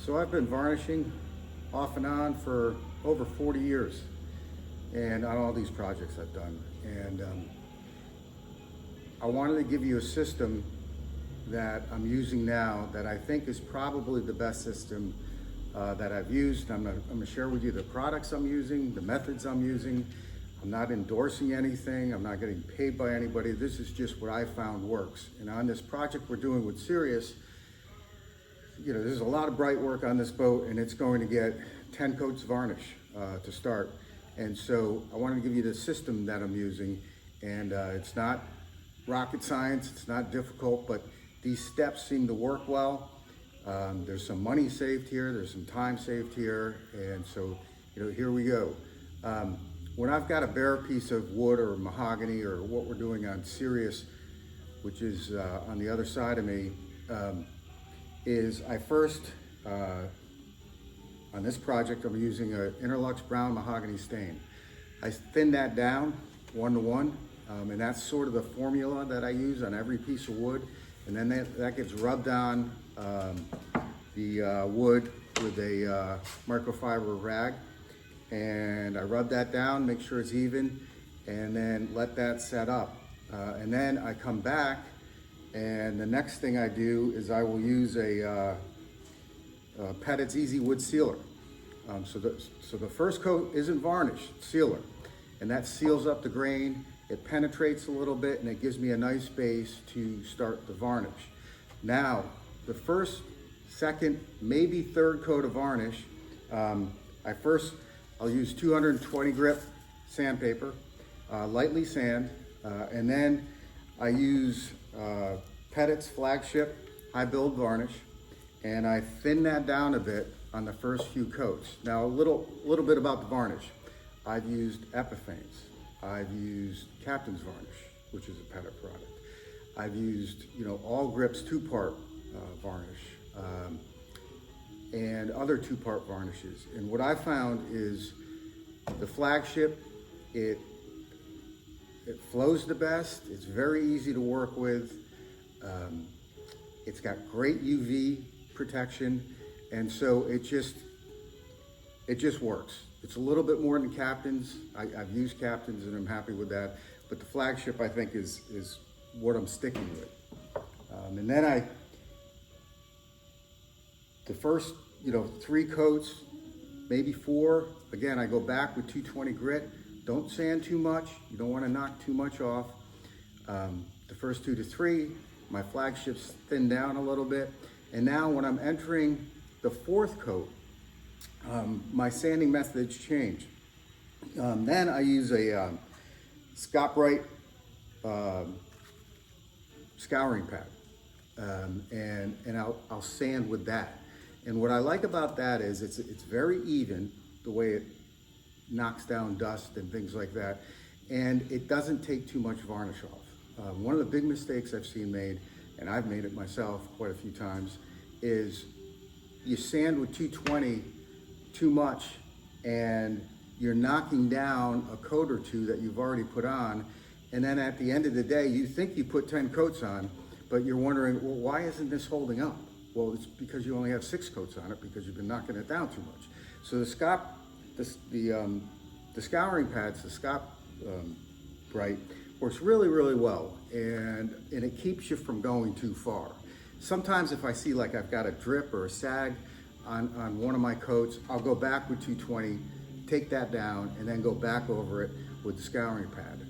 So I've been varnishing off and on for over 40 years, and on all these projects I've done. And I wanted to give you a system that I'm using now that I think is probably the best system that I've used. I'm gonna share with you the products I'm using, the methods I'm using. I'm not endorsing anything. I'm not getting paid by anybody. This is just what I found works. And on this project we're doing with Sirius, you know, there's a lot of bright work on this boat, and it's going to get 10 coats of varnish to start. And so I wanted to give you the system that I'm using, and it's not rocket science, it's not difficult, but these steps seem to work well. There's some money saved here, there's some time saved here, and so, you know, here we go. When I've got a bare piece of wood or mahogany, or what we're doing on Sirius, which is on the other side of me, is I first, on this project, I'm using a Interlux brown mahogany stain. I thin that down 1:1, and that's sort of the formula that I use on every piece of wood. And then that gets rubbed on the wood with a microfiber rag. And I rub that down, make sure it's even, and then let that set up. And then I come back, and the next thing I do is I will use a Pettit's Easy Wood Sealer. So the first coat isn't varnish, it's sealer. And that seals up the grain, it penetrates a little bit, and it gives me a nice base to start the varnish. Now, the first, second, maybe third coat of varnish, I'll use 220 grit sandpaper, lightly sand, and then I use Pettit's Flagship High Build Varnish, and I thin that down a bit on the first few coats. Now, a little bit about the varnish. I've used Epiphanes. I've used Captain's Varnish, which is a Pettit product. I've used, you know, All Grips 2-part varnish, and other 2-part varnishes. And what I found is the Flagship, it flows the best. It's very easy to work with. It's got great UV protection, and so it just works. It's a little bit more than Captain's. I've used Captain's and I'm happy with that, but the Flagship I think is what I'm sticking with. And then the first, you know, 3 coats, maybe 4. Again, I go back with 220 grit. Don't sand too much. You don't want to knock too much off. The first 2 to 3, my Flagship's thinned down a little bit. And now when I'm entering the 4th coat, my sanding methods change. Then I use a Scott Bright scouring pad, and I'll sand with that. And what I like about that is it's very even, the way it knocks down dust and things like that, and it doesn't take too much varnish off. One of the big mistakes I've seen made, and I've made it myself quite a few times, is you sand with 220 too much, and you're knocking down a coat or 2 that you've already put on, and then at the end of the day, you think you put 10 coats on, but you're wondering, well, why isn't this holding up? Well, it's because you only have 6 coats on it because you've been knocking it down too much. So the scouring pads, the Scott Bright, works really, really well, and it keeps you from going too far. Sometimes if I see like I've got a drip or a sag on one of my coats, I'll go back with 220, take that down, and then go back over it with the scouring pad,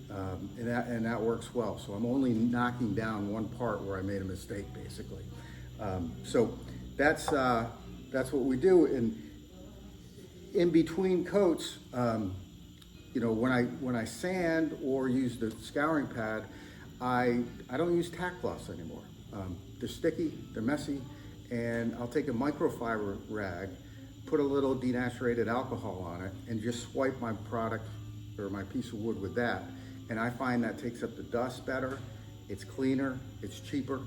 and that works well. So I'm only knocking down one part where I made a mistake, basically. So that's what we do. And in between coats, you know, when I sand or use the scouring pad, I don't use tack cloths anymore. They're sticky, they're messy, and I'll take a microfiber rag, put a little denaturated alcohol on it, and just swipe my product or my piece of wood with that. And I find that takes up the dust better, it's cleaner, it's cheaper,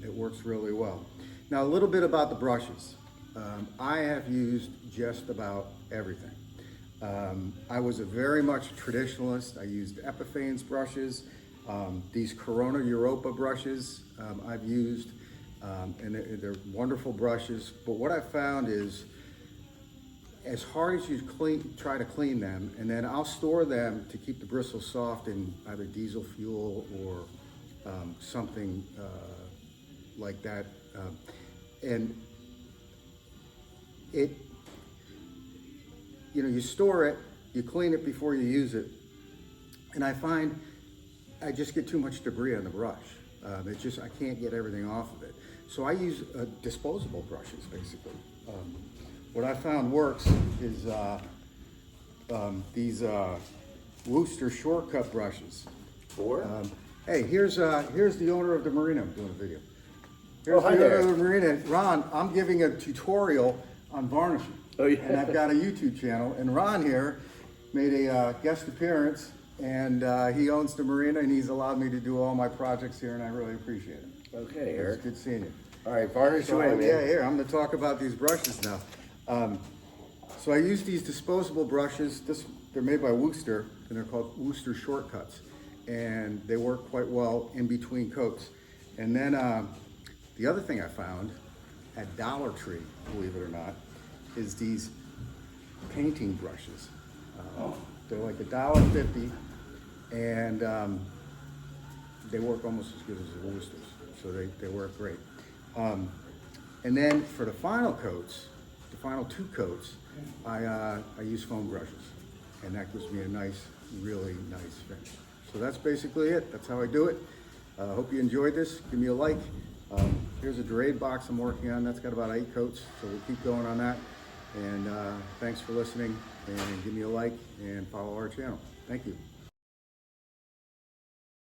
it works really well. Now, a little bit about the brushes. I have used just about everything. I was a very much traditionalist. I used Epiphanes brushes, these Corona Europa brushes I've used, And they're wonderful brushes. But what I found is, as hard as you try to clean them, and then I'll store them to keep the bristles soft in either diesel fuel or something like that. And you store it, you clean it before you use it, and I find I just get too much debris on the brush. I can't get everything off of it. So I use disposable brushes, basically. What I found works is these Worcester shortcut brushes. Hey, here's the owner of the marina. I'm doing a video. Here's the owner of the marina. Ron, I'm giving a tutorial on varnishing. Oh, yeah. And I've got a YouTube channel. And Ron here made a guest appearance, and he owns the marina, and he's allowed me to do all my projects here, and I really appreciate it. Okay, Eric. It's good seeing you. All right, varnish away, man. Yeah, here, I'm going to talk about these brushes now. So I use these disposable brushes. They're made by Worcester, and they're called Worcester Shortcuts. And they work quite well in between coats. And then the other thing I found at Dollar Tree, believe it or not, is these painting brushes. They're like $1.50, and they work almost as good as the Worcesters. So they work great. And then for the final coats, the final 2 coats, I use foam brushes, and that gives me a nice, really nice finish. So that's basically it. That's how I do it. Hope you enjoyed this. Give me a like. Here's a Durade box I'm working on. That's got about 8 coats, so we'll keep going on that. And thanks for listening, and give me a like and follow our channel. Thank you.